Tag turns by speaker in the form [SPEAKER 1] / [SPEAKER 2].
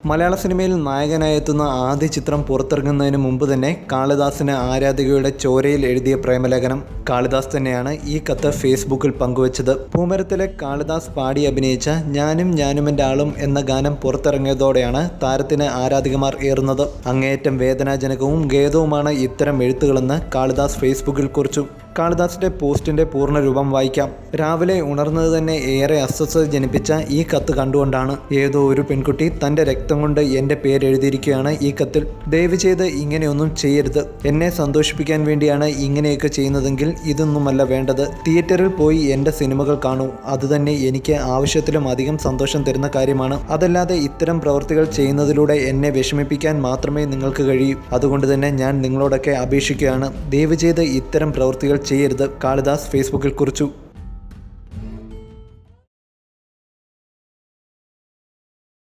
[SPEAKER 1] മലയാള സിനിമയിൽ നായകനായെത്തുന്ന ആദ്യ ചിത്രം പുറത്തിറങ്ങുന്നതിന് മുമ്പ് തന്നെ കാളിദാസിന് ആരാധികയുടെ ചോരയിൽ എഴുതിയ പ്രേമലേഖനം. കാളിദാസ് തന്നെയാണ് ഈ കത്ത് ഫേസ്ബുക്കിൽ പങ്കുവച്ചത്. പൂമരത്തിലെ കാളിദാസ് പാടി അഭിനയിച്ച ഞാനും എൻ്റെ ആളും എന്ന ഗാനം പുറത്തിറങ്ങിയതോടെയാണ് താരത്തിന് ആരാധികമാർ ഏറുന്നത്. അങ്ങേയറ്റം വേദനാജനകവും ഖേദവുമാണ് ഇത്തരം എഴുത്തുകളെന്ന് കാളിദാസ് ഫേസ്ബുക്കിൽ കുറിച്ചു. കാളിദാസിന്റെ പോസ്റ്റിന്റെ പൂർണ്ണരൂപം വായിക്കാം. രാവിലെ ഉണർന്നത് തന്നെ ഏറെ അസ്വസ്ഥത ജനിപ്പിച്ച ഈ കത്ത് കണ്ടുകൊണ്ടാണ്. ഏതോ ഒരു പെൺകുട്ടി തൻ്റെ രക്തം കൊണ്ട് എൻ്റെ പേരെഴുതിയിരിക്കുകയാണ് ഈ കത്തിൽ. ദയവ് ചെയ്ത് ഇങ്ങനെയൊന്നും ചെയ്യരുത്. എന്നെ സന്തോഷിപ്പിക്കാൻ വേണ്ടിയാണ് ഇങ്ങനെയൊക്കെ ചെയ്യുന്നതെങ്കിൽ ഇതൊന്നുമല്ല വേണ്ടത്. തിയേറ്ററിൽ പോയി എൻ്റെ സിനിമകൾ കാണൂ. അതുതന്നെ എനിക്ക് ആവശ്യത്തിലും അധികം സന്തോഷം തരുന്ന കാര്യമാണ്. അതല്ലാതെ ഇത്തരം പ്രവൃത്തികൾ ചെയ്യുന്നതിലൂടെ എന്നെ വിഷമിപ്പിക്കാൻ മാത്രമേ നിങ്ങൾക്ക് കഴിയൂ. അതുകൊണ്ട് തന്നെ ഞാൻ നിങ്ങളോടൊക്കെ അപേക്ഷിക്കുകയാണ്, ദയവ് ചെയ്ത് ഇത്തരം പ്രവൃത്തികൾ ചെയ്യരുത്. കാളിദാസ് ഫേസ്ബുക്കിൽ കുറിച്ചു.